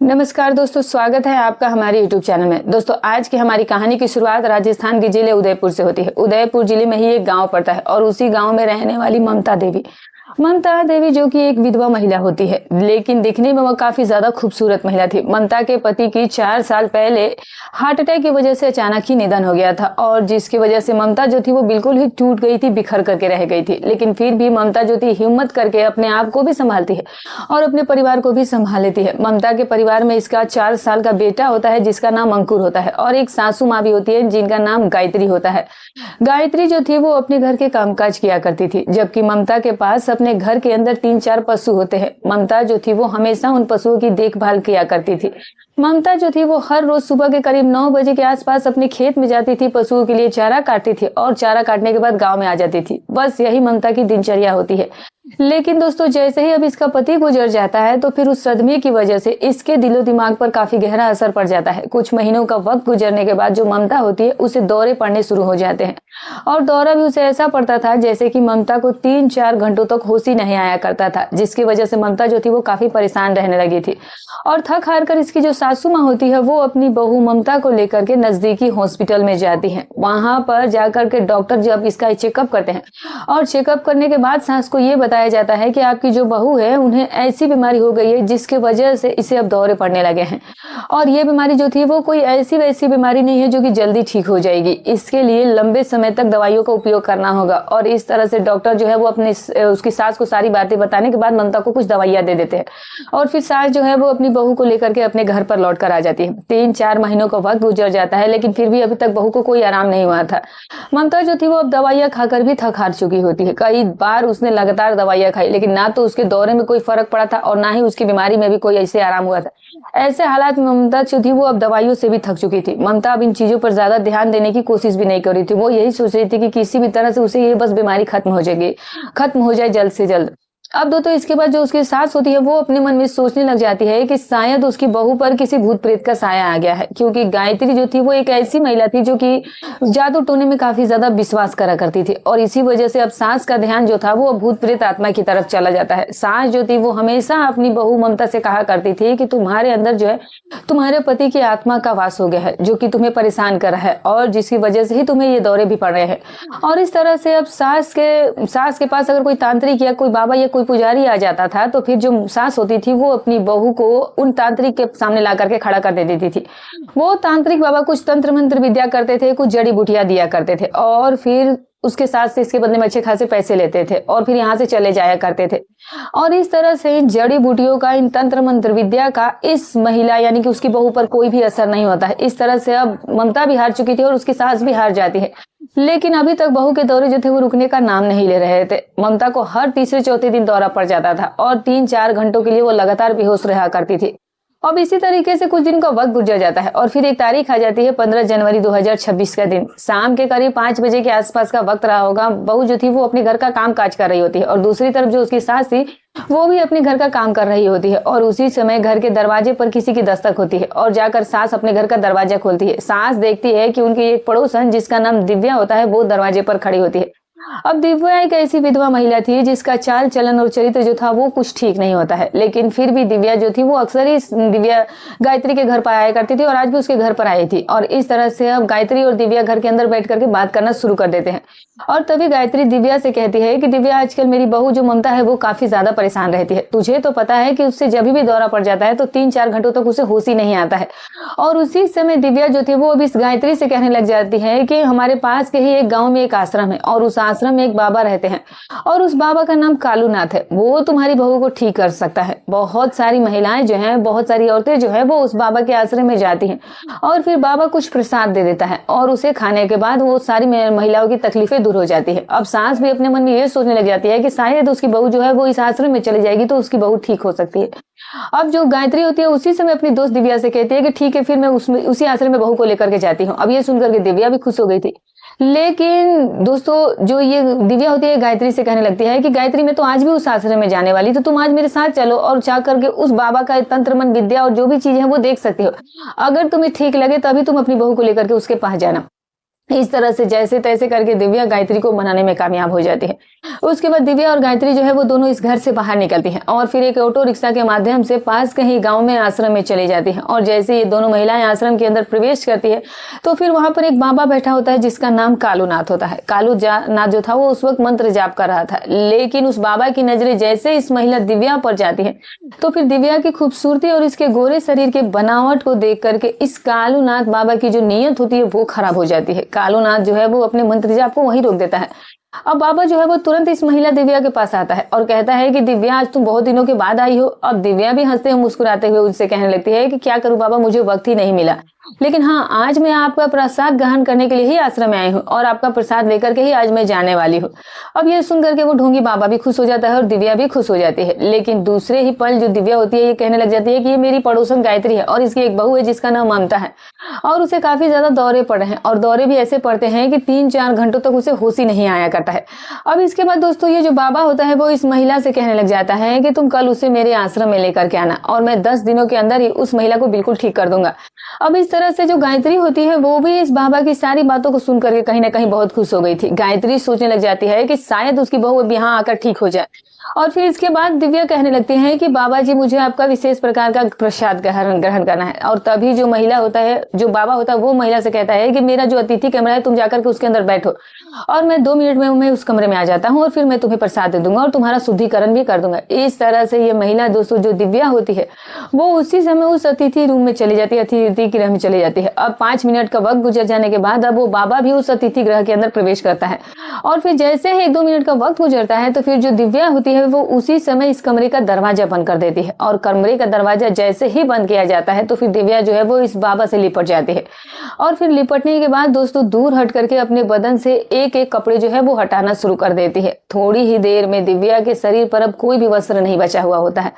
नमस्कार दोस्तों, स्वागत है आपका हमारे YouTube चैनल में। दोस्तों, आज की हमारी कहानी की शुरुआत राजस्थान के जिले उदयपुर से होती है। उदयपुर जिले में ही एक गांव पड़ता है और उसी गांव में रहने वाली ममता देवी जो कि एक विधवा महिला होती है, लेकिन दिखने में वह काफी ज्यादा खूबसूरत महिला थी। ममता के पति की 4 साल पहले हार्ट अटैक की वजह से अचानक ही निधन हो गया था और जिसकी वजह से ममता जो थी वो बिल्कुल ही टूट गई थी, बिखर करके रह गई थी। लेकिन फिर भी ममता जो थी हिम्मत करके अपने आप को भी संभालती है और अपने परिवार को भी संभाल लेती है। ममता के परिवार में इसका 4 साल का बेटा होता है जिसका नाम अंकुर होता है और एक सासू माँ भी होती है जिनका नाम गायत्री होता है। गायत्री जो थी वो अपने घर के कामकाज किया करती थी, जबकि ममता के पास अपने घर के अंदर 3-4 पशु होते हैं। ममता जो थी वो हमेशा उन पशुओं की देखभाल किया करती थी। ममता जो थी वो हर रोज सुबह के करीब 9 बजे के आसपास अपने खेत में जाती थी, पशुओं के लिए चारा काटती थी और चारा काटने के बाद गांव में आ जाती थी। बस यही ममता की दिनचर्या होती है। लेकिन दोस्तों, जैसे ही अब इसका पति गुजर जाता है तो फिर उस सदमे की वजह से इसके दिलो दिमाग पर काफी गहरा असर पड़ जाता है। कुछ महीनों का वक्त गुजरने के बाद जो ममता होती है उसे दौरे पड़ने शुरू हो जाते हैं और दौरा भी उसे ऐसा पड़ता था जैसे कि ममता को 3-4 घंटों तक होश ही नहीं आया करता था, जिसकी वजह से ममता जो थी वो काफी परेशान रहने लगी थी। और थक हार कर इसकी जो सासू माँ होती है वो अपनी बहू ममता को लेकर के नजदीकी हॉस्पिटल में जाती है। वहां पर जाकर के डॉक्टर जब इसका चेकअप करते हैं और चेकअप करने के बाद सास को ये बताया जाता है कि आपकी जो बहू है उन्हें ऐसी बीमारी हो गई है जिसकी वजह से इसे अब दौरे पड़ने लगे हैं और ये बीमारी जो थी वो कोई ऐसी वैसी बीमारी नहीं है जो कि जल्दी ठीक हो जाएगी। इसके लिए लंबे समय तक दवाइयों का उपयोग करना होगा और इस तरह से डॉक्टर जो है वो अपने उसकी सास को सारी बातें बताने के बाद ममता को कुछ दवाइयां दे देते हैं और फिर सास जो है वो अपनी बहू को लेकर के अपने घर पर लौट कर आ जाती है। 3-4 महीनों का वक्त गुजर जाता है लेकिन फिर भी अभी तक बहू को कोई आराम नहीं हुआ था। ममता जो थी वो अब दवाइयां खाकर भी थक हार चुकी होती है। कई बार उसने लगातार दवाइयां खाई लेकिन ना तो उसके दौरे में कोई फर्क पड़ा था और ना ही उसकी बीमारी में भी कोई ऐसे आराम हुआ था। ऐसे हालात में ममता जो थी वो अब दवाइयों से भी थक चुकी थी। ममता अब इन चीजों पर ज्यादा ध्यान देने की कोशिश भी नहीं कर रही थी। वो यही सोच रही थी कि किसी भी तरह से उसे ये बस बीमारी खत्म हो जाए जल्द से जल्द। अब तो इसके बाद जो उसकी सास होती है वो अपने मन में सोचने लग जाती है कि शायद उसकी बहू पर किसी भूत प्रेत का साया आ गया है, क्योंकि गायत्री जो थी वो एक ऐसी महिला थी जो कि जादू टोने में काफी ज्यादा विश्वास करा करती थी और इसी वजह से अब सास का ध्यान जो था वो भूत प्रेत आत्मा की तरफ चला जाता है। सास जो थी वो हमेशा अपनी बहू ममता से कहा करती थी कि तुम्हारे अंदर जो है तुम्हारे पति की आत्मा का वास हो गया है जो कि तुम्हें परेशान कर रहा है और जिसकी वजह से ही तुम्हें ये दौरे भी पड़ रहे हैं। और इस तरह से अब सास के पास अगर कोई तांत्रिक या कोई बाबा या कोई पुजारी आ जाता था तो फिर जो सास होती थी वो अपनी बहू को उन तांत्रिक के सामने ला करके खड़ा कर दे देती थी। वो तांत्रिक बाबा कुछ तंत्र मंत्र विद्या करते थे, कुछ जड़ी बूटियां दिया करते थे और फिर उसके साथ से इसके बदले में अच्छे खासे पैसे लेते थे और फिर यहाँ से चले जाया करते थे। और इस तरह से इन जड़ी बूटियों का, इन तंत्र मंत्र विद्या का इस महिला यानी कि उसकी बहू पर कोई भी असर नहीं होता है। इस तरह से अब ममता भी हार चुकी थी और उसकी सास भी हार जाती है। लेकिन अभी तक बहू के दौरे जो थे वो रुकने का नाम नहीं ले रहे थे। ममता को हर तीसरे-चौथे दिन दौरा पड़ जाता था और 3-4 घंटों के लिए वो लगातार बेहोश रहा करती थी। अब इसी तरीके से कुछ दिन का वक्त गुजर जाता है और फिर एक तारीख आ जाती है 15 जनवरी 2026 का दिन। शाम के करीब 5 बजे के आसपास का वक्त रहा होगा। बहू जो थी वो अपने घर का काम काज कर रही होती है और दूसरी तरफ जो उसकी सास थी वो भी अपने घर का काम कर रही होती है और उसी समय घर के दरवाजे पर किसी की दस्तक होती है और जाकर सास अपने घर का दरवाजा खोलती है। सास देखती है कि उनकी एक पड़ोसन जिसका नाम दिव्या होता है वो दरवाजे पर खड़ी होती है। अब दिव्या एक ऐसी विधवा महिला थी जिसका चाल चलन और चरित्र जो था वो कुछ ठीक नहीं होता है, लेकिन फिर भी दिव्या जो थी वो अक्सर ही दिव्या गायत्री के घर पर आया करती थी और आज भी उसके घर पर आई थी। और इस तरह से अब गायत्री और दिव्या घर के अंदर बैठ करके बात करना शुरू कर देते हैं और तभी गायत्री दिव्या से कहती है कि दिव्या, आजकल मेरी बहू जो ममता है वो काफी ज्यादा परेशान रहती है। तुझे तो पता है कि उससे जब भी दौरा पड़ जाता है तो 3-4 घंटों तक उसे होश ही नहीं आता है। और उसी समय दिव्या जो थी वो अब इस गायत्री से कहने लग जाती है कि हमारे पास के ही एक गाँव में एक आश्रम है और उस आश्रम में एक बाबा रहते हैं और उस बाबा का नाम कालूनाथ है। वो तुम्हारी बहू को ठीक कर सकता है। बहुत सारी महिलाएं जो हैं, बहुत सारी औरतें जो है वो उस बाबा के आश्रम में जाती हैं और फिर बाबा कुछ प्रसाद दे देता है और उसे खाने के बाद वो सारी महिलाओं की तकलीफें दूर हो जाती है। अब सास भी अपने मन में ये सोचने लग जाती है कि शायद उसकी बहू जो है वो इस आश्रम में चली जाएगी तो उसकी बहू ठीक हो सकती है। अब जो गायत्री होती है उसी समय अपनी दोस्त दिव्या से कहती है कि ठीक है, फिर मैं उसी आश्रम में बहू को लेकर के जाती हूँ। अब ये सुनकर के दिव्या भी खुश हो गई थी। लेकिन दोस्तों, जो ये दिव्या होती है गायत्री से कहने लगती है कि गायत्री, मैं तो आज भी उस आश्रम में जाने वाली, तो तुम आज मेरे साथ चलो और जा करके उस बाबा का तंत्र मन विद्या और जो भी चीज है वो देख सकती हो। अगर तुम्हें ठीक लगे तभी तुम अपनी बहू को लेकर के उसके पास जाना। इस तरह से जैसे तैसे करके दिव्या गायत्री को मनाने में कामयाब हो जाती है। उसके बाद दिव्या और गायत्री जो है वो दोनों इस घर से बाहर निकलती हैं और फिर एक ऑटो रिक्शा के माध्यम से पास कहीं गांव में आश्रम में चली जाती हैं। और जैसे ये दोनों महिलाएं आश्रम के अंदर प्रवेश करती है तो फिर वहां पर एक बाबा बैठा होता है जिसका नाम कालू नाथ होता है। कालू नाथ जो था वो उस वक्त मंत्र जाप कर रहा था, लेकिन उस बाबा की नजरें जैसे इस महिला दिव्या पर जाती है तो फिर दिव्या की खूबसूरती और इसके गोरे शरीर के बनावट को देख करके इस कालू नाथ बाबा की जो नीयत होती है वो खराब हो जाती है। कालू नाथ जो है वो अपने मंत्र जाप को वहीं रोक देता है। अब बाबा जो है वो तुरंत इस महिला दिव्या के पास आता है और कहता है कि दिव्या आज तुम बहुत दिनों के बाद आई हो। अब दिव्या भी हंसते हुए मुस्कुराते हुए उससे कहने लगती है कि क्या करूं बाबा, मुझे वक्त ही नहीं मिला, लेकिन हाँ आज मैं आपका प्रसाद ग्रहण करने के लिए ही आश्रम में आई हूँ और आपका प्रसाद लेकर के ही आज मैं जाने वाली हूँ। अब ये सुन करके वो ढोंगी बाबा भी खुश हो जाता है और दिव्या भी खुश हो जाती है। लेकिन दूसरे ही पल जो दिव्या होती है ये कहने लग जाती है कि ये मेरी पड़ोसन गायत्री है और इसकी एक बहू है जिसका नाम ममता है और उसे काफी ज्यादा दौरे पड़े हैं और दौरे भी ऐसे पड़ते हैं कि 3-4 घंटों तक उसे होश ही नहीं आया करता है। अब इसके बाद दोस्तों ये जो बाबा होता है वो इस महिला से कहने लग जाता है कि तुम कल उसे मेरे आश्रम में लेकर के आना और मैं 10 दिनों के अंदर ही उस महिला को बिल्कुल ठीक कर दूंगा। अब इस तरह से जो गायत्री होती है वो भी इस बाबा की सारी बातों को सुन करके कहीं ना कहीं बहुत खुश हो गई थी। गायत्री सोचने लग जाती है कि शायद उसकी बहू अब यहाँ आकर ठीक हो जाए। और फिर इसके बाद दिव्या कहने लगती है कि बाबा जी मुझे आपका विशेष प्रकार का प्रसाद ग्रहण करना है। और तभी जो महिला होता है, जो बाबा होता है, वो महिला से कहता है कि मेरा जो अतिथि कमरा है तुम जाकर के उसके अंदर बैठो और मैं 2 मिनट में मैं उस कमरे में आ जाता हूँ और फिर मैं तुम्हें प्रसाद दे दूंगा और तुम्हारा शुद्धिकरण भी कर दूंगा। इस तरह से ये महिला दोस्तों जो दिव्या होती है वो उसी समय उस अतिथि रूम में चली जाती है, अतिथि गृह में चली जाती है। अब 5 मिनट का वक्त गुजर जाने के बाद अब वो बाबा भी उस अतिथि गृह के अंदर प्रवेश करता है और फिर जैसे ही 1-2 मिनट का वक्त गुजरता है तो फिर जो दिव्या होती है वो उसी समय इस कमरे का दरवाजा बंद कर देती है और कमरे का दरवाजा जैसे ही बंद किया जाता है तो फिर दिव्या जो है वो इस बाबा से लिपट जाती है। और फिर लिपटने के बाद दोस्तों दूर हट करके अपने बदन से एक एक कपड़े जो है वो हटाना शुरू कर देती है। थोड़ी ही देर में दिव्या के शरीर पर अब कोई भी वस्त्र नहीं बचा हुआ होता है।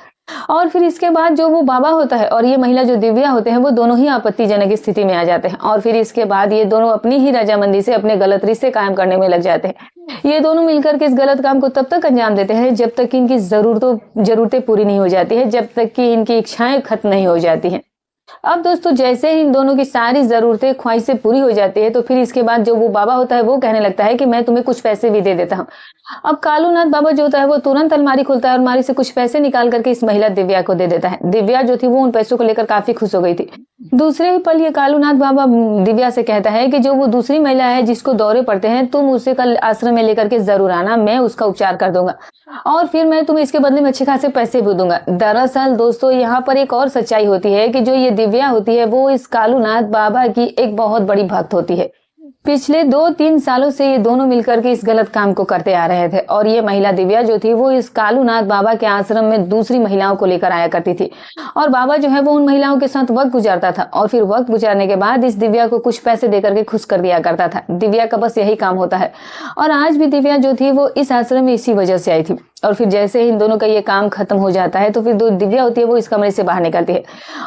और फिर इसके बाद जो वो बाबा होता है और ये महिला जो दिव्या होते हैं वो दोनों ही आपत्तिजनक स्थिति में आ जाते हैं और फिर इसके बाद ये दोनों अपनी ही रजामंदी से अपने गलत रिश्ते कायम करने में लग जाते हैं। ये दोनों मिलकर के इस गलत काम को तब तक अंजाम देते हैं जब तक कि इनकी जरूरतें पूरी नहीं हो जाती है, जब तक कि इनकी इच्छाएं खत्म नहीं हो जाती हैं। अब दोस्तों जैसे ही इन दोनों की सारी जरूरतें ख्वाहिशें पूरी हो जाती है तो फिर इसके बाद जो वो बाबा होता है वो कहने लगता है कि मैं तुम्हें कुछ पैसे भी दे देता हूँ। अब कालूनाथ बाबा जो होता है वो तुरंत अलमारी खोलता है और अलमारी से कुछ पैसे निकाल करके इस महिला दिव्या को दे देता है। दिव्या जो थी वो उन पैसों को लेकर काफी खुश हो गई थी। दूसरे ही पल ये कालूनाथ बाबा दिव्या से कहता है कि जो वो दूसरी महिला है जिसको दौरे पड़ते हैं तुम उसे कल आश्रम में लेकर के जरूर आना, मैं उसका उपचार कर दूंगा और फिर मैं तुम्हें इसके बदले में अच्छे खासे पैसे भी दूंगा। दरअसल दोस्तों यहाँ पर एक और सच्चाई होती है कि जो ये दिव्या होती है वो इस कालूनाथ बाबा की एक बहुत बड़ी भक्त होती है। पिछले 2-3 सालों से ये दोनों मिलकर के इस गलत काम को करते आ रहे थे और ये महिला दिव्या जो थी वो इस कालूनाथ बाबा के आश्रम में दूसरी महिलाओं को लेकर आया करती थी और बाबा जो है वो उन महिलाओं के साथ वक्त गुजारता था और फिर वक्त गुजारने के बाद इस दिव्या को कुछ पैसे देकर के खुश कर दिया करता था। दिव्या का बस यही काम होता है और आज भी दिव्या जो थी वो इस आश्रम में इसी वजह से आई थी। और फिर जैसे ही इन दोनों का ये काम खत्म हो जाता है तो फिर जो दिव्या होती है वो इस कमरे से बाहर निकलती है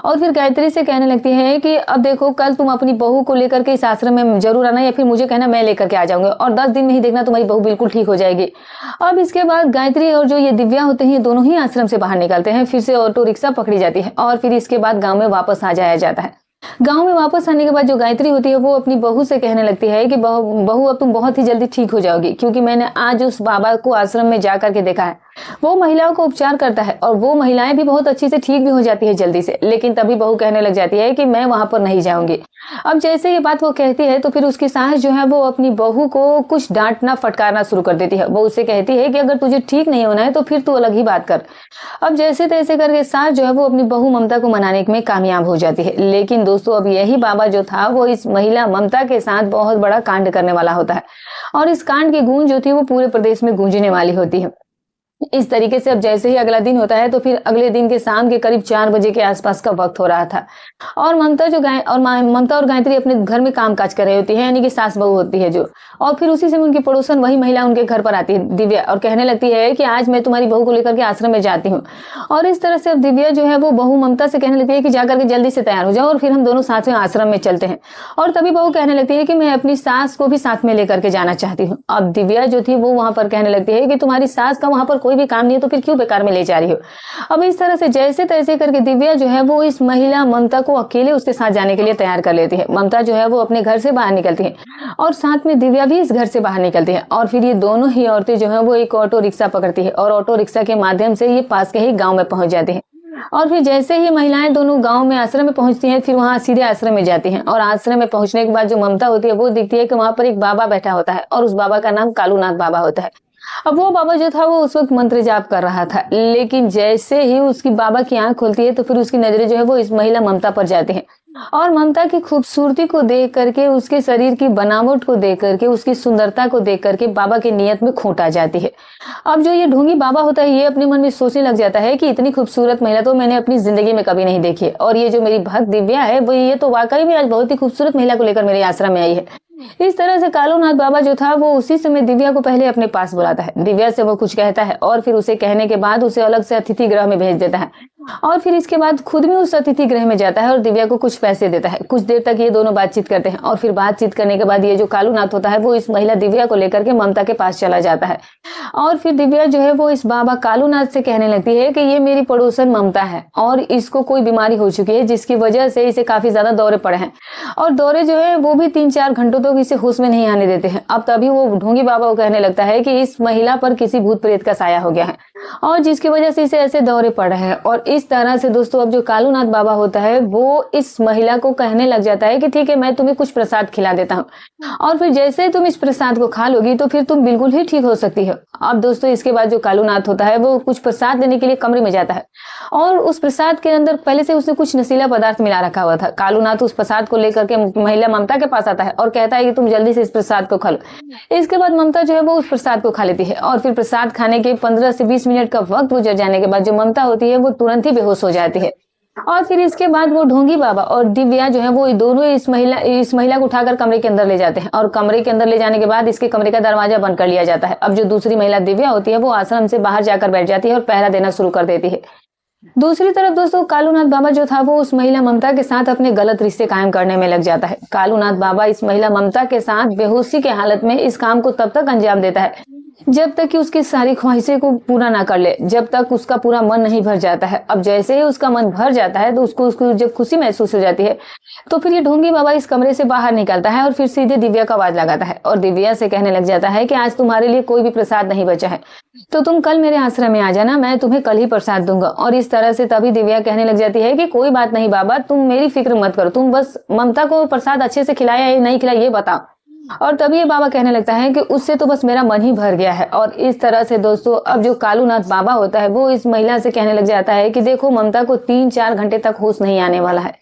और फिर गायत्री से कहने लगती है कि अब देखो कल तुम अपनी बहू को लेकर के इस आश्रम में जरूर आना या फिर मुझे कहना, मैं लेकर के आ जाऊंगा और 10 दिन में ही देखना तुम्हारी बहू बिल्कुल ठीक हो जाएगी। अब इसके बाद गायत्री और जो ये दिव्या होते हैं दोनों ही आश्रम से बाहर निकलते हैं। फिर से ऑटो रिक्शा पकड़ी जाती है और फिर इसके बाद गाँव में वापस आ जाया जाता है। गांव में वापस आने के बाद जो गायत्री होती है वो अपनी बहू से कहने लगती है कि बहू अब तुम बहुत ही जल्दी ठीक हो जाओगी, क्योंकि मैंने आज उस बाबा को आश्रम में जा करके देखा है। वो महिलाओं को उपचार करता है और वो महिलाएं भी बहुत अच्छी से ठीक भी हो जाती है जल्दी से। लेकिन तभी बहू कहने लग जाती है कि मैं वहां पर नहीं जाऊंगी। अब जैसे ये बात वो कहती है तो फिर उसकी सास जो है वो अपनी बहू को कुछ डांटना फटकारना शुरू कर देती है। वो उससे कहती है कि अगर तुझे ठीक नहीं होना है तो फिर तू अलग ही बात कर। अब जैसे तैसे करके सास जो है वो अपनी बहू ममता को मनाने में कामयाब हो जाती है। लेकिन दोस्तों अब यही बाबा जो था वो इस महिला ममता के साथ बहुत बड़ा कांड करने वाला होता है और इस कांड की गूंज जो थी वो पूरे प्रदेश में गूंजने वाली होती है। इस तरीके से अब जैसे ही अगला दिन होता है तो फिर अगले दिन के शाम के करीब 4 बजे के आसपास का वक्त हो रहा था और ममता और गायत्री अपने घर में काम काज कर रही होती है, यानी कि सास बहू होती है जो। और फिर उसी समय उनकी पड़ोसन वही महिला उनके घर पर आती है दिव्या और कहने लगती है कि आज मैं तुम्हारी बहू को लेकर के आश्रम में जाती हूँ। और इस तरह से अब दिव्या जो है वो बहू ममता से कहने लगती है कि जाकर के जल्दी से तैयार हो जाओ और फिर हम दोनों साथ में आश्रम में चलते हैं। और तभी बहू कहने लगती है कि मैं अपनी सास को भी साथ में लेकर के जाना चाहती हूँ। अब दिव्या जो थी वो वहां पर कहने लगती है कि तुम्हारी सास का वहां पर कोई भी काम नहीं है तो फिर क्यों बेकार में ले जा रही हो। अब इस तरह से जैसे तैसे करके दिव्या जो है वो इस महिला ममता को अकेले उसके साथ जाने के लिए तैयार कर लेती है। ममता जो है वो अपने घर से बाहर निकलती है और साथ में दिव्या भी इस घर से बाहर निकलती है और फिर ये दोनों ही औरतें जो है वो एक ऑटो रिक्शा पकड़ती है और ऑटो रिक्शा के माध्यम से ये पास के ही गाँव में पहुंच जाती है। और फिर जैसे ही महिलाएं दोनों गांव में आश्रम में पहुंचती हैं, फिर वहां सीधे आश्रम में जाती हैं और आश्रम में पहुंचने के बाद जो ममता होती है वो दिखती है कि वहां पर एक बाबा बैठा होता है और उस बाबा का नाम कालूनाथ बाबा होता है। अब वो बाबा जो था वो उस वक्त मंत्र जाप कर रहा था, लेकिन जैसे ही उसकी बाबा की आंख खुलती है तो फिर उसकी नजरें जो है वो इस महिला ममता पर जाती हैं और ममता की खूबसूरती को देख करके, उसके शरीर की बनावट को देख करके, उसकी सुंदरता को देख करके बाबा की नीयत में खोट आ जाती है। अब जो ये ढोंगी बाबा होता है ये अपने मन में सोचने लग जाता है कि इतनी खूबसूरत महिला तो मैंने अपनी जिंदगी में कभी नहीं देखी है और ये जो मेरी भक्त दिव्या है वो ये तो वाकई में आज बहुत ही खूबसूरत महिला को लेकर मेरे आश्रम में आई है। इस तरह से कालूनाथ बाबा जो था वो उसी समय दिव्या को पहले अपने पास बुलाता है, दिव्या से वो कुछ कहता है और फिर उसे कहने के बाद उसे अलग से अतिथि गृह में भेज देता है और फिर इसके बाद खुद भी उस अतिथि गृह में जाता है और दिव्या को कुछ पैसे देता है। कुछ देर तक ये दोनों बातचीत करते हैं और फिर बातचीत करने के बाद ये जो कालूनाथ होता है वो इस महिला दिव्या को लेकर के ममता के पास चला जाता है और फिर दिव्या जो है वो इस बाबा कालूनाथ से कहने लगती है कि ये मेरी पड़ोसन ममता है और इसको कोई बीमारी हो चुकी है जिसकी वजह से इसे काफी ज्यादा दौरे पड़े हैं और दौरे जो है वो भी 3-4 घंटों तक इसे होश में नहीं आने देते हैं। अब तभी वो ढोंगी बाबा को कहने लगता है कि इस महिला पर किसी भूत प्रेत का साया हो गया है और जिसकी वजह से इसे ऐसे दौरे पड़ रहे हैं। और इस तरह से दोस्तों अब जो कालूनाथ बाबा होता है वो इस महिला को कहने लग जाता है कि ठीक है मैं तुम्हें कुछ प्रसाद खिला देता हूँ और फिर जैसे तुम इस प्रसाद को खा लोगी तो फिर तुम बिल्कुल ही ठीक हो सकती हो। अब दोस्तों इसके बाद जो कालूनाथ होता है वो कुछ प्रसाद लेने के लिए कमरे में जाता है और उस प्रसाद के अंदर पहले से उसने कुछ नशीला पदार्थ मिला रखा हुआ था। कालूनाथ उस प्रसाद को लेकर के महिला ममता के पास आता है और कहता है कि तुम जल्दी से इस प्रसाद को खा लो। इसके बाद ममता जो है वो उस प्रसाद को खा लेती है और फिर प्रसाद खाने के 15 से 20 मिनट का वक्त गुजर जाने के बाद जो ममता होती है वो तुरंत ही बेहोश हो जाती है और फिर इसके बाद वो ढोंगी बाबा और दिव्या जो है वो दोनों इस महिला को उठाकर कमरे के अंदर ले जाते हैं और कमरे के अंदर ले जाने के बाद इसके कमरे का दरवाजा बंद कर लिया जाता है। अब जो दूसरी महिला दिव्या होती है वो आश्रम से बाहर जाकर बैठ जाती है और पहरा देना शुरू कर देती है। दूसरी तरफ दोस्तों कालूनाथ बाबा जो था वो उस महिला ममता के साथ अपने गलत रिश्ते कायम करने में लग जाता है। कालूनाथ बाबा इस महिला ममता के साथ बेहोशी के हालत में इस काम को तब तक अंजाम देता है जब तक कि उसकी सारी ख्वाहिशें को पूरा ना कर ले, जब तक उसका पूरा मन नहीं भर जाता है। अब जैसे ही उसका मन भर जाता है तो उसको जब खुशी महसूस हो जाती है तो फिर ये ढोंगी बाबा इस कमरे से बाहर निकलता है और फिर सीधे दिव्या का आवाज लगाता है और दिव्या से कहने लग जाता है कि आज तुम्हारे लिए कोई भी प्रसाद नहीं बचा है तो तुम कल मेरे आश्रम में आ जाना, मैं तुम्हें कल ही प्रसाद दूंगा। और इस तरह से तभी दिव्या कहने लग जाती है कि कोई बात नहीं बाबा, तुम मेरी फिक्र मत करो, तुम बस ममता को प्रसाद अच्छे से खिलाया या नहीं खिलाया ये बताओ। और तभी ये बाबा कहने लगता है कि उससे तो बस मेरा मन ही भर गया है। और इस तरह से दोस्तों अब जो कालूनाथ बाबा होता है वो इस महिला से कहने लग जाता है कि देखो ममता को 3-4 घंटे तक होश नहीं आने वाला है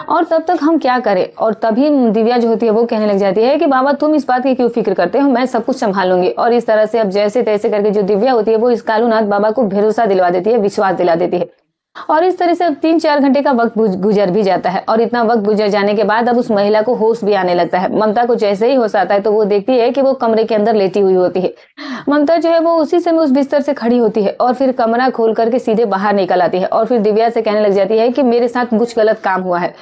और तब तक हम क्या करें। और तभी दिव्या जो होती है वो कहने लग जाती है कि बाबा तुम इस बात की क्यों फिक्र करते हो, मैं सब कुछ संभाल लूंगी। और इस तरह से अब जैसे तैसे करके जो दिव्या होती है वो इस कालूनाथ बाबा को भरोसा दिलवा देती है, विश्वास दिला देती है। और इस तरह से अब 3-4 घंटे का वक्त गुजर भी जाता है और इतना वक्त गुजर जाने के बाद अब उस महिला को होश भी आने लगता है। ममता को जैसे ही होश आता है तो वो देखती है कि वो कमरे के अंदर लेटी हुई होती है। ममता जो है वो उसी समय उस बिस्तर से खड़ी होती है और फिर कमरा खोल करके सीधे बाहर निकल आती है और फिर दिव्या से कहने लग जाती है कि मेरे साथ कुछ गलत काम हुआ है।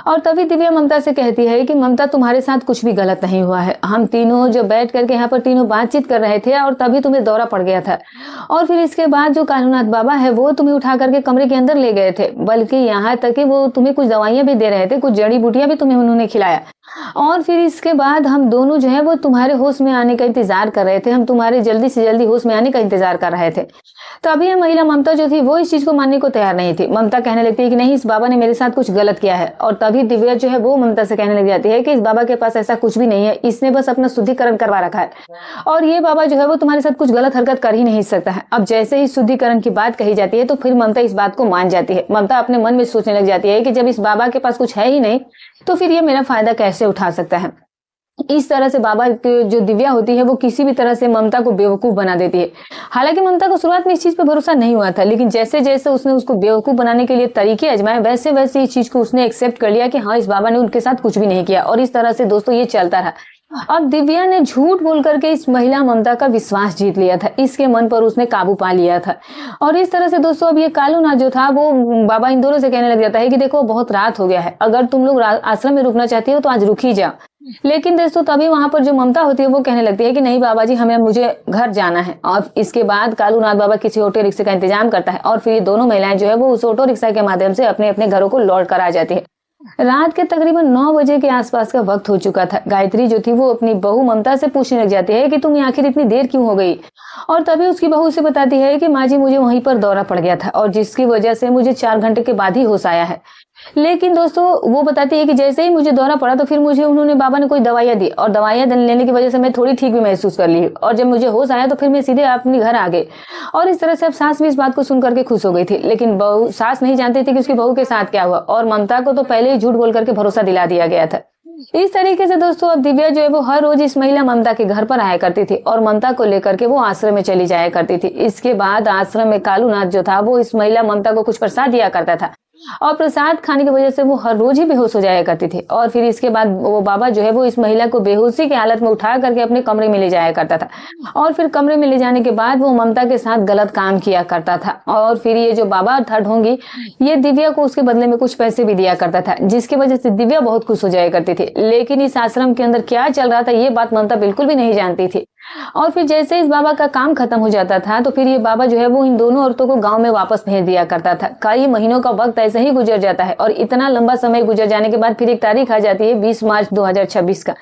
और तभी दिव्या ममता से कहती है कि ममता तुम्हारे साथ कुछ भी गलत नहीं हुआ है, हम तीनों जो बैठ करके यहाँ पर तीनों बातचीत कर रहे थे और तभी तुम्हें दौरा पड़ गया था। और फिर इसके बाद जो कालूनाथ बाबा है वो तुम्हें उठा करके कमरे के अंदर ले गए थे, बल्कि यहाँ तक कि वो तुम्हें कुछ दवाइयां भी दे रहे थे, कुछ जड़ी बूटियां भी तुम्हें उन्होंने खिलाया। और फिर इसके बाद हम दोनों जो है वो तुम्हारे होश में आने का इंतजार कर रहे थे, हम तुम्हारे जल्दी से जल्दी होश में आने का इंतजार कर रहे थे। तो अभी महिला ममता जो थी वो इस चीज को मानने को तैयार नहीं थी। ममता कहने लगती है कि नहीं, इस बाबा ने मेरे साथ कुछ गलत किया है। और तभी दिव्या जो है वो ममता से कहने लग जाती है कि इस बाबा के पास ऐसा कुछ भी नहीं है, इसने बस अपना शुद्धिकरण करवा रखा है और ये बाबा जो है वो तुम्हारे साथ कुछ गलत हरकत कर ही नहीं सकता है। अब जैसे ही शुद्धिकरण की बात कही जाती है तो फिर ममता इस बात को मान जाती है। ममता अपने मन में सोचने लग जाती है कि जब इस बाबा के पास कुछ है ही नहीं तो फिर ये मेरा फायदा कैसे उठा सकता है। इस तरह से बाबा जो दिव्या होती है वो किसी भी तरह से ममता को बेवकूफ बना देती है। हालांकि ममता को शुरुआत में इस चीज पे भरोसा नहीं हुआ था, लेकिन जैसे जैसे उसने उसको बेवकूफ बनाने के लिए तरीके आजमाए वैसे वैसे इस चीज को उसने एक्सेप्ट कर लिया कि हाँ इस बाबा ने उनके साथ कुछ भी नहीं किया। और इस तरह से दोस्तों ये चलता रहा। अब दिव्या ने झूठ बोल करके इस महिला ममता का विश्वास जीत लिया था, इसके मन पर उसने काबू पा लिया था। और इस तरह से दोस्तों अब ये कालूनाथ जो था वो बाबा इन दोनों से कहने लग जाता है कि देखो बहुत रात हो गया है, अगर तुम लोग आश्रम में रुकना चाहती हो तो आज रुक ही जाओ। लेकिन दोस्तों तभी वहां पर जो ममता होती है वो कहने लगती है कि नहीं बाबा जी, मुझे घर जाना है। और इसके बाद कालूनाथ बाबा किसी ऑटो रिक्शा का इंतजाम करता है और फिर ये दोनों महिलाएं जो है वो उस ऑटो रिक्शा के माध्यम से अपने अपने घरों को लौट कर आ जाती है। रात के तकरीबन 9 बजे के आसपास का वक्त हो चुका था। गायत्री जो थी वो अपनी बहू ममता से पूछने लग जाती है कि तुम आखिर इतनी देर क्यों हो गई। और तभी उसकी बहू उसे बताती है कि माँ जी, मुझे वहीं पर दौरा पड़ गया था और जिसकी वजह से मुझे 4 घंटे के बाद ही होश आया है। लेकिन दोस्तों वो बताती है कि जैसे ही मुझे दौरा पड़ा तो फिर मुझे उन्होंने बाबा ने कोई दवाइयां दी और दवाइयां लेने की वजह से मैं थोड़ी ठीक भी महसूस कर ली और जब मुझे होश आया तो फिर मैं सीधे अपने घर आ गई। और इस तरह से अब सास भी इस बात को सुन करके खुश हो गई थी, लेकिन बहू सास नहीं जानती थी कि उसकी बहू के साथ क्या हुआ और ममता को तो पहले ही झूठ बोल करके भरोसा दिला दिया गया था। इस तरीके से दोस्तों अब दिव्या जो है वो हर रोज इस महिला ममता के घर पर आया करती थी और ममता को लेकर के वो आश्रम में चली जाया करती थी। इसके बाद आश्रम में कालूनाथ जो था वो इस महिला ममता को कुछ प्रसाद दिया करता था और प्रसाद खाने की वजह से वो हर रोज ही बेहोश हो जाया करती थी। और फिर इसके बाद वो बाबा जो है वो इस महिला को बेहोशी की हालत में उठा करके अपने कमरे में ले जाया करता था और फिर कमरे में ले जाने के बाद वो ममता के साथ गलत काम किया करता था। और फिर ये जो बाबा था ढोंगी, ये दिव्या को उसके बदले में कुछ पैसे भी दिया करता था, जिसकी वजह से दिव्या बहुत खुश हो जाया करती थी। लेकिन इस आश्रम के अंदर क्या चल रहा था ये बात ममता बिल्कुल भी नहीं जानती थी। और फिर जैसे इस बाबा का काम खत्म हो जाता था तो फिर ये बाबा जो है वो इन दोनों औरतों को गांव में वापस भेज दिया करता था। कई महीनों का वक्त ऐसे ही गुजर जाता है और इतना लंबा समय गुजर जाने के बाद फिर एक तारीख आ जाती है 20 मार्च 2026 का।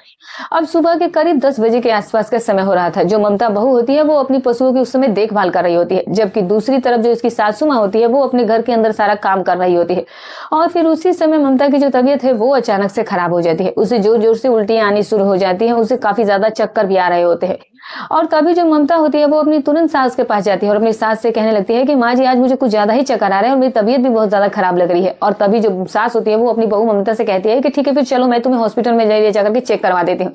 अब सुबह के करीब 10 बजे के आसपास का समय हो रहा था। जो ममता बहू होती है वो अपनी पशुओं की उस समय देखभाल कर रही होती है, जबकि दूसरी तरफ जो इसकी सासू माँ होती है वो अपने घर के अंदर सारा काम कर रही होती है। और फिर उसी समय ममता की जो तबीयत है वो अचानक से खराब हो जाती है, उसे जोर जोर से उल्टियां आनी शुरू हो जाती है, उसे काफी ज्यादा चक्कर भी आ रहे होते हैं। और तभी जो ममता होती है वो अपनी तुरंत सास के पास जाती है और अपनी सास से कहने लगती है कि माँ जी, आज मुझे कुछ ज्यादा ही चक्कर आ रहे हैं और मेरी तबीयत भी बहुत ज्यादा खराब लग रही है। और तभी जो सास होती है वो अपनी बहू ममता से कहती है कि ठीक है फिर चलो, मैं तुम्हें हॉस्पिटल में ले जाकर के चेक करवा देती हूँ।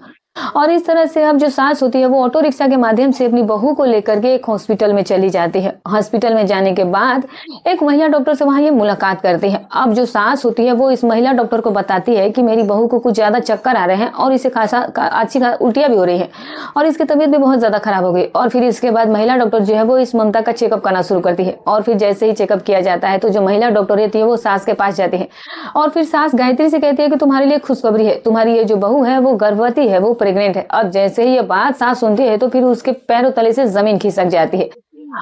और इस तरह से अब जो सास होती है वो ऑटो रिक्शा के माध्यम से अपनी बहू को लेकर के एक हॉस्पिटल में चली जाती है। हॉस्पिटल में जाने के बाद एक महिला डॉक्टर से वहां ये मुलाकात करती है। अब जो सास होती है वो इस महिला डॉक्टर को बताती है कि मेरी बहू को कुछ ज्यादा चक्कर आ रहे हैं और इसे खासा अच्छी उल्टियां भी हो रही है और इसकी तबीयत भी बहुत ज्यादा खराब हो गई। और फिर इसके बाद महिला डॉक्टर जो है वो इस ममता का चेकअप करना शुरू करती है। और फिर जैसे ही चेकअप किया जाता है तो जो महिला डॉक्टर रहती है वो सास के पास जाती है और फिर सास गायत्री से कहती है कि तुम्हारे लिए खुशखबरी है, तुम्हारी ये जो बहू है वो गर्भवती है, वो प्रेग्नेंट है। अब जैसे ही ये बात सास सुनती है तो फिर उसके पैरों तले से जमीन खिसक जाती है।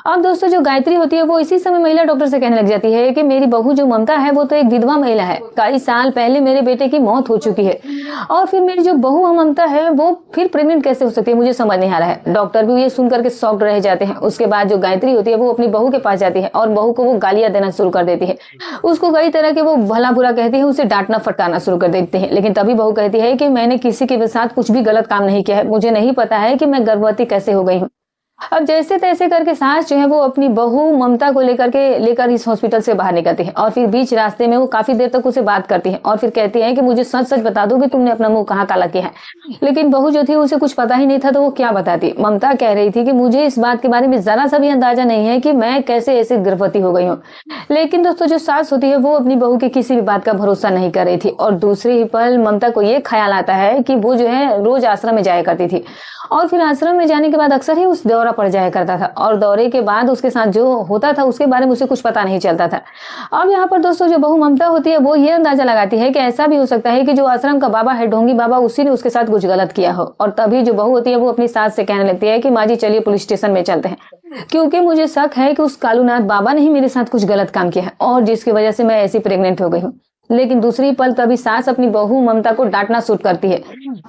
अब दोस्तों जो गायत्री होती है वो इसी समय महिला डॉक्टर से कहने लग जाती है कि मेरी बहू जो ममता है वो तो एक विधवा महिला है, कई साल पहले मेरे बेटे की मौत हो चुकी है और फिर मेरी जो बहू ममता है वो फिर प्रेग्नेंट कैसे हो सकती है, मुझे समझ नहीं आ रहा है। डॉक्टर भी ये सुन करके शॉक्ड रह जाते हैं। उसके बाद जो गायत्री होती है वो अपनी बहू के पास जाती है और बहू को वो गालियां देना शुरू कर देती है, उसको कई तरह के वो भला बुरा कहती है, उसे डांटना फटकारना शुरू कर देते हैं। लेकिन तभी बहू कहती है कि मैंने किसी के साथ कुछ भी गलत काम नहीं किया है, मुझे नहीं पता है कि मैं गर्भवती कैसे हो गई हूँ। अब जैसे तैसे करके सास जो है वो अपनी बहू ममता को लेकर इस हॉस्पिटल से बाहर निकलती है और फिर बीच रास्ते में वो काफी देर तक उसे बात करती है और फिर कहती है कि मुझे सच सच बता दो कि तुमने अपना मुंह कहाँ काला किया है। लेकिन बहू जो थी उसे कुछ पता ही नहीं था तो वो क्या बताती। ममता कह रही थी कि मुझे इस बात के बारे में जरा सा भी अंदाजा नहीं है कि मैं कैसे ऐसे गर्भवती हो गई हूँ। लेकिन दोस्तों जो सास होती है वो अपनी बहू की किसी भी बात का भरोसा नहीं कर रही थी और दूसरे ही पल ममता को ये ख्याल आता है कि वो जो है रोज आश्रम में जाया करती थी और फिर आश्रम में जाने के बाद अक्सर ही उस दौरा पड़ जाया करता था और दौरे के बाद उसके साथ जो होता था उसके बारे में उसे कुछ पता नहीं चलता था। अब यहाँ पर दोस्तों जो बहू ममता होती है वो ये अंदाजा लगाती है कि ऐसा भी हो सकता है कि जो आश्रम का बाबा है, ढोंगी बाबा, उसी ने उसके साथ कुछ गलत किया हो। और तभी जो बहू होती है वो अपनी सास से कहने लगती है कि माँ जी चलिए पुलिस स्टेशन में चलते हैं, क्योंकि मुझे शक है कि उस कालूनाथ बाबा ने ही मेरे साथ कुछ गलत काम किया है और जिसकी वजह से मैं ऐसी प्रेग्नेंट हो गई हूँ। लेकिन दूसरी पल तभी सास अपनी बहू ममता को डांटना शुरू करती है,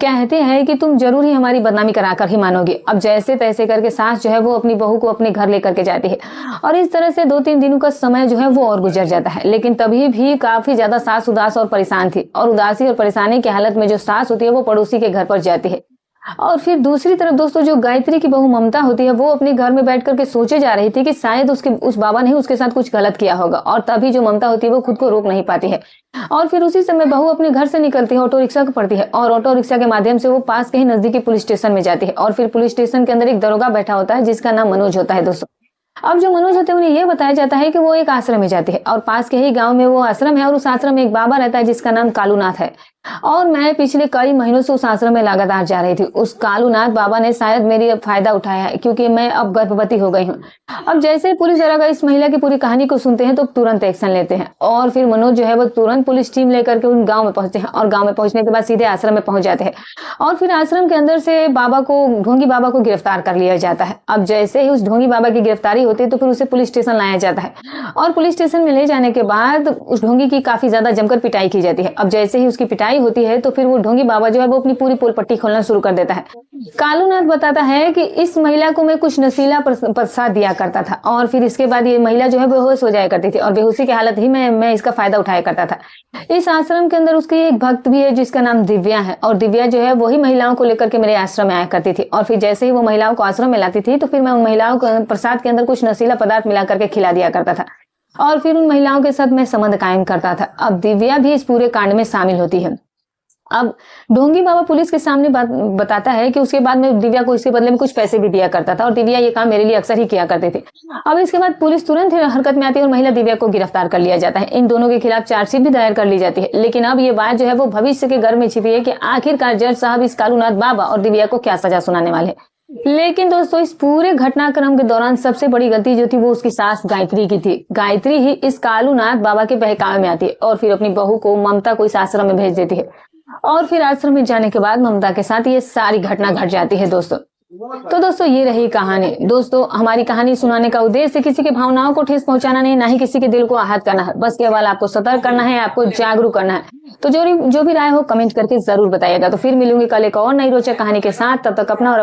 कहते हैं कि तुम जरूर ही हमारी बदनामी कराकर ही मानोगी। अब जैसे तैसे करके सास जो है वो अपनी बहू को अपने घर लेकर के जाती है और इस तरह से 2-3 दिनों का समय जो है वो और गुजर जाता है। लेकिन तभी भी काफी ज्यादा सास उदास और परेशान थी और उदासी और परेशानी की हालत में जो सास होती है वो पड़ोसी के घर पर जाती है। और फिर दूसरी तरफ दोस्तों जो गायत्री की बहू ममता होती है वो अपने घर में बैठ करके सोचे जा रही थी कि शायद उस बाबा ने उसके साथ कुछ गलत किया होगा। और तभी जो ममता होती है वो खुद को रोक नहीं पाती है और फिर उसी समय बहू अपने घर से निकलती है, ऑटो रिक्शा पकड़ती है और ऑटो रिक्शा के माध्यम से वो पास के ही नजदीकी पुलिस स्टेशन में जाती है। और फिर पुलिस स्टेशन के अंदर एक दरोगा बैठा होता है जिसका नाम मनोज होता है दोस्तों। अब जो मनोज होते हैं उन्हें यह बताया जाता है कि वो एक आश्रम में जाते हैं और पास के ही गांव में वो आश्रम है और उस आश्रम में एक बाबा रहता है जिसका नाम कालूनाथ है। और मैं पिछले कई महीनों से उस आश्रम में लगातार जा रही थी। उस कालूनाथ बाबा ने शायद मेरी फायदा उठाया है क्योंकि मैं अब गर्भवती हो गई हूँ। अब जैसे ही पुलिस दरोगा इस महिला की पूरी कहानी को सुनते हैं तो तुरंत एक्शन लेते हैं और फिर मनोज जो है वो तुरंत पुलिस टीम लेकर के उन गाँव में पहुंचते हैं और गाँव में पहुंचने के बाद सीधे आश्रम में पहुंच जाते हैं और फिर आश्रम के अंदर से ढोंगी बाबा को गिरफ्तार कर लिया जाता है। अब जैसे ही उस ढोंगी बाबा की गिरफ्तारी होती है तो फिर उसे पुलिस स्टेशन लाया जाता है और पुलिस स्टेशन में ले जाने के बाद उस ढोंगी की काफी ज्यादा जमकर पिटाई की जाती है। अब जैसे ही उसकी पिटाई होती है तो फिर वो ढोंगी बाबा जो है वो अपनी पूरी पोल पट्टी खोलना शुरू कर देता है। कालूनाथ बताता है कि इस महिला को मैं कुछ नशीला प्रसाद दिया करता था और फिर इसके बाद ये महिला जो है बेहोश हो जाया करती थी और बेहोशी की हालत ही में मैं इसका फायदा उठाया करता था। इस आश्रम के अंदर उसकी एक भक्त भी है जिसका नाम दिव्या है और दिव्या जो है वही महिलाओं को लेकर के मेरे आश्रम में आया करती थी और फिर जैसे ही वो महिलाओं को आश्रम में लाती थी तो फिर मैं उन महिलाओं को प्रसाद के अंदर कुछ नशीला पदार्थ मिला करके खिला दिया करता था और फिर उन महिलाओं के साथ मैं संबंध कायम करता था। अब दिव्या भी इस पूरे कांड में शामिल होती है। अब ढोंगी बाबा पुलिस के सामने बताता है कि उसके बाद मैं दिव्या को इसके बदले में कुछ पैसे भी दिया करता था और दिव्या ये काम मेरे लिए अक्सर ही किया करते थे। अब इसके बाद पुलिस तुरंत हरकत में आती है और महिला दिव्या को गिरफ्तार कर लिया जाता है। इन दोनों के खिलाफ चार्जशीट भी दायर कर ली जाती है। लेकिन अब ये बात जो है वो भविष्य के घर में छिपी है कि आखिरकार जज साहब इस कालूनाथ बाबा और दिव्या को क्या सजा सुनाने वाले। लेकिन दोस्तों इस पूरे घटनाक्रम के दौरान सबसे बड़ी गलती जो थी वो उसकी सास गायत्री की थी। गायत्री ही इस कालूनाथ बाबा के बहकावे में आती है और फिर अपनी बहू को ममता को इस आश्रम में भेज देती है और फिर आश्रम में जाने के बाद ममता के साथ ये सारी घटना घट जाती है दोस्तों। तो दोस्तों ये रही कहानी। दोस्तों हमारी कहानी सुनाने का उद्देश्य किसी की भावनाओं को ठेस पहुंचाना नहीं, ना ही किसी के दिल को आहत करना है। बस केवल आपको सतर्क करना है, आपको जागरूक करना है। तो जो भी राय हो कमेंट करके जरूर बताइएगा। तो फिर मिलूंगी कल एक और नई रोचक कहानी के साथ। तब तक अपना और